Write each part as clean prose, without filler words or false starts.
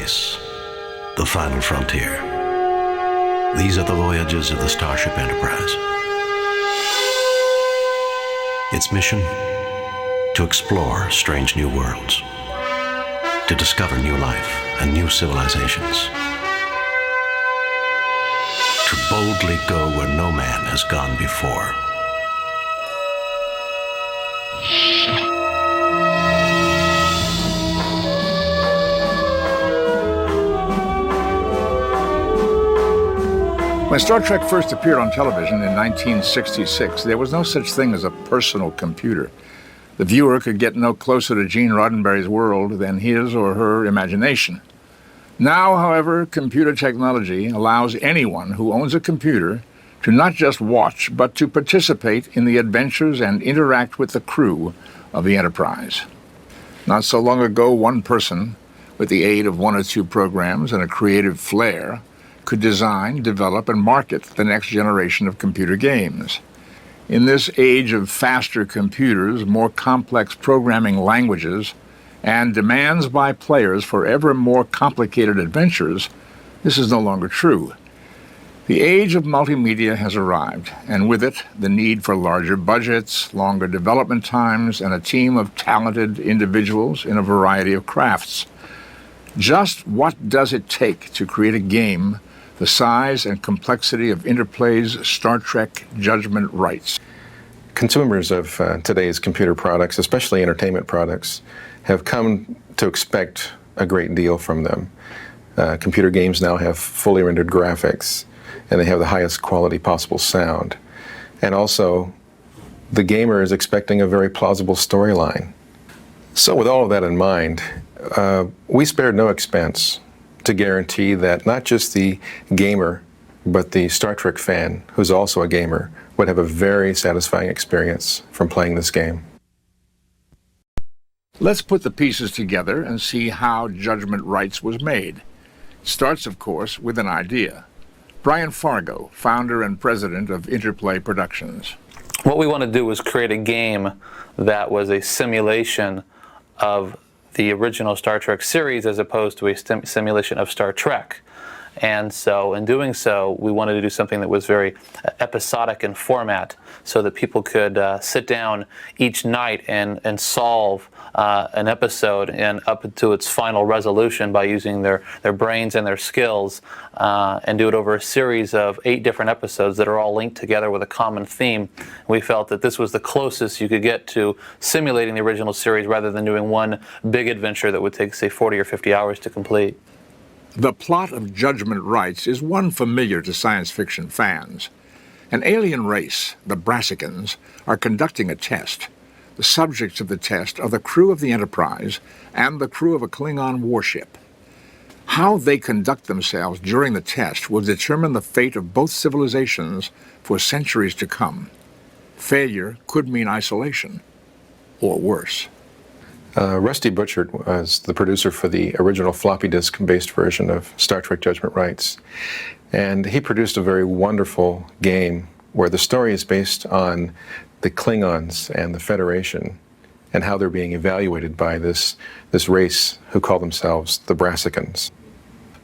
space, the final frontier. These are the voyages of the Starship Enterprise. Its mission? To explore strange new worlds, to discover new life and new civilizations, to boldly go where no man has gone before. When Star Trek first appeared on television in 1966, there was no such thing as a personal computer. The viewer could get no closer to Gene Roddenberry's world than his or her imagination. Now, however, computer technology allows anyone who owns a computer to not just watch, but to participate in the adventures and interact with the crew of the Enterprise. Not so long ago, one person, with the aid of one or two programs and a creative flair, could design, develop, and market the next generation of computer games. In this age of faster computers, more complex programming languages, and demands by players for ever more complicated adventures, this is no longer true. The age of multimedia has arrived, and with it, the need for larger budgets, longer development times, and a team of talented individuals in a variety of crafts. Just what does it take to create a game the size and complexity of Interplay's Star Trek Judgement Rites? Consumers of today's computer products, especially entertainment products, have come to expect a great deal from them. Computer games now have fully rendered graphics, and they have the highest quality possible sound. And also, the gamer is expecting a very plausible storyline. So with all of that in mind, we spared no expense to guarantee that not just the gamer, but the Star Trek fan, who's also a gamer, would have a very satisfying experience from playing this game. Let's put the pieces together and see how Judgement Rites was made. It starts, of course, with an idea. Brian Fargo, founder and president of Interplay Productions. What we want to do was create a game that was a simulation of the original Star Trek series as opposed to a simulation of Star Trek. And so in doing so, we wanted to do something that was very episodic in format so that people could sit down each night and solve an episode and up to its final resolution by using their brains and their skills and do it over a series of 8 different episodes that are all linked together with a common theme. We felt that this was the closest you could get to simulating the original series rather than doing one big adventure that would take, say, 40 or 50 hours to complete. The plot of Judgement Rites is one familiar to science fiction fans. An alien race, the Brassicans, are conducting a test. The subjects of the test are the crew of the Enterprise and the crew of a Klingon warship. How they conduct themselves during the test will determine the fate of both civilizations for centuries to come. Failure could mean isolation, or worse. Rusty Butchert was the producer for the original floppy disk-based version of Star Trek Judgement Rites. And he produced a very wonderful game where the story is based on the Klingons and the Federation and how they're being evaluated by this race who call themselves the Brassicans.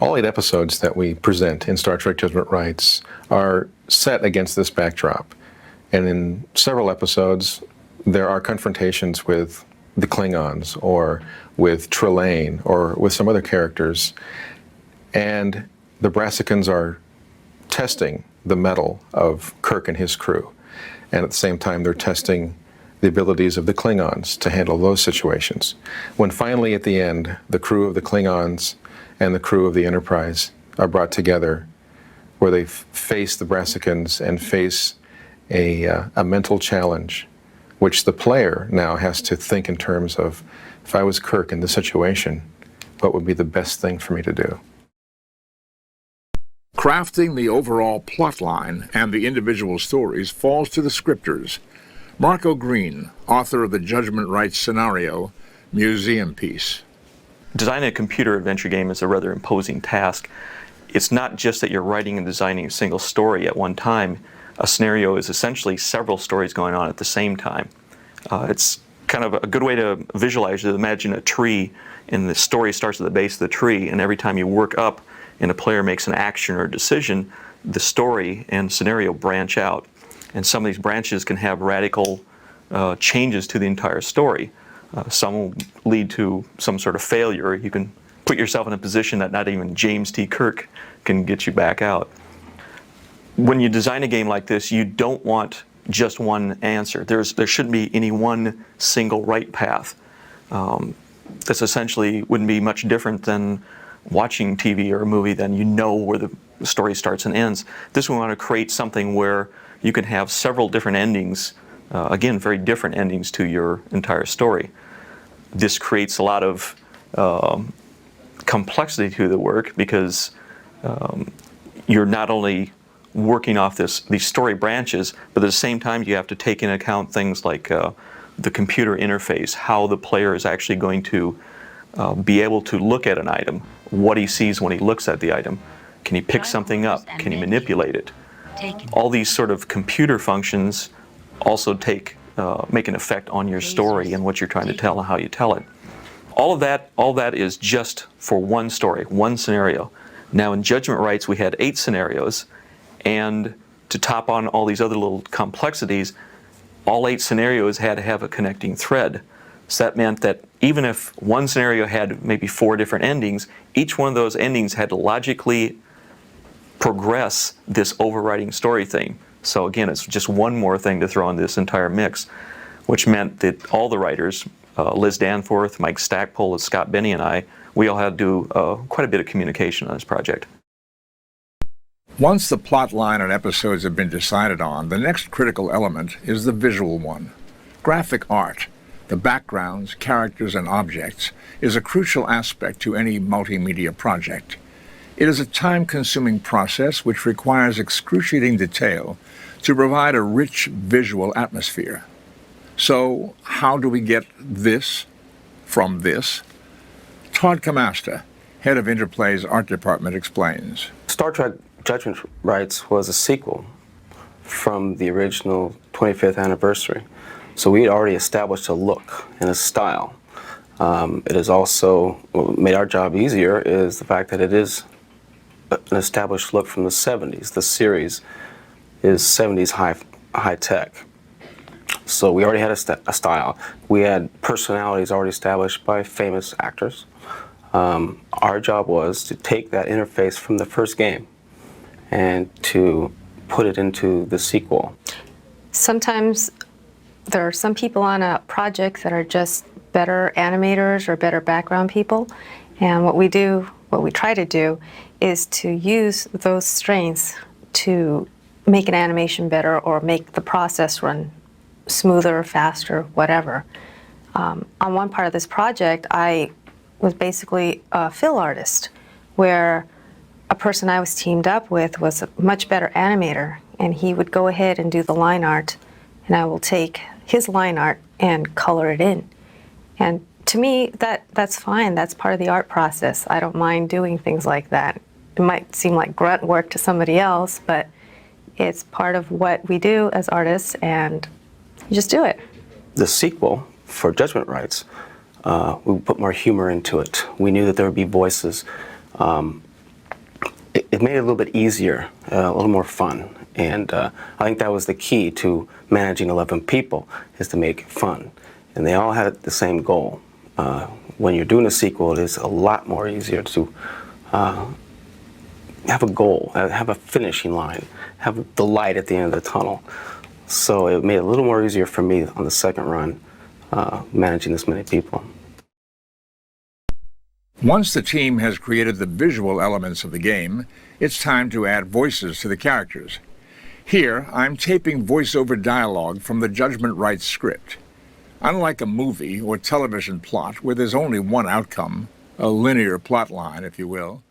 All 8 episodes that we present in Star Trek Judgement Rites are set against this backdrop. And in several episodes, there are confrontations with the Klingons, or with Trelane, or with some other characters. And the Brassicans are testing the mettle of Kirk and his crew. And at the same time, they're testing the abilities of the Klingons to handle those situations. When finally, at the end, the crew of the Klingons and the crew of the Enterprise are brought together, where they face the Brassicans and face a mental challenge, which the player now has to think in terms of, if I was Kirk in this situation, what would be the best thing for me to do? Crafting the overall plotline and the individual stories falls to the scripters. Marco Green, author of the Judgement Rites scenario, Museum Piece. Designing a computer adventure game is a rather imposing task. It's not just that you're writing and designing a single story at one time. A scenario is essentially several stories going on at the same time. It's kind of a good way to visualize it, imagine a tree, and the story starts at the base of the tree, and every time you work up and a player makes an action or decision, the story and scenario branch out. And some of these branches can have radical changes to the entire story. Some will lead to some sort of failure. You can put yourself in a position that not even James T. Kirk can get you back out. When you design a game like this, you don't want just one answer. There shouldn't be any one single right path. This essentially wouldn't be much different than watching TV or a movie. Then you know where the story starts and ends. This, we want to create something where you can have several different endings, again, very different endings to your entire story. This creates a lot of complexity to the work, because you're not only working off these story branches, but at the same time you have to take into account things like the computer interface, how the player is actually going to be able to look at an item, what he sees when he looks at the item. Can he pick something up? Can he manipulate it? All these sort of computer functions also make an effect on your story and what you're trying to tell and how you tell it. All that is just for one story, one scenario. Now in Judgment Rites we had 8 scenarios, and to top on all these other little complexities, all 8 scenarios had to have a connecting thread. So that meant that even if one scenario had maybe 4 different endings, each one of those endings had to logically progress this overriding story thing. So again, it's just one more thing to throw in this entire mix, which meant that all the writers, Liz Danforth, Mike Stackpole, Scott Benny, and I, we all had to do quite a bit of communication on this project. Once the plot line and episodes have been decided on, the next critical element is the visual one. Graphic art, the backgrounds, characters, and objects, is a crucial aspect to any multimedia project. It is a time-consuming process which requires excruciating detail to provide a rich visual atmosphere. So, how do we get this from this? Todd Camasta, head of Interplay's art department, explains. Star Trek Judgement Rites was a sequel from the original 25th anniversary. So we had already established a look and a style. It is also, what made our job easier is the fact that it is an established look from the 70s. The series is 70s high tech. So we already had a style. We had personalities already established by famous actors. Our job was to take that interface from the first game and to put it into the sequel. Sometimes there are some people on a project that are just better animators or better background people, and what we try to do is to use those strengths to make an animation better or make the process run smoother, faster, whatever. On one part of this project, I was basically a fill artist, where a person I was teamed up with was a much better animator, and he would go ahead and do the line art, and I will take his line art and color it in. And to me, that's fine. That's part of the art process. I don't mind doing things like that. It might seem like grunt work to somebody else, but it's part of what we do as artists, and you just do it. The sequel for Judgment Rites, we put more humor into it. We knew that there would be voices. It made it a little bit easier, a little more fun. And I think that was the key to managing 11 people, is to make it fun. And they all had the same goal. When you're doing a sequel, it is a lot more easier to have a goal, have a finishing line, have the light at the end of the tunnel. So it made it a little more easier for me on the second run, managing this many people. Once the team has created the visual elements of the game, it's time to add voices to the characters. Here, I'm taping voiceover dialogue from the Judgment Rites script. Unlike a movie or television plot where there's only one outcome, a linear plot line, if you will,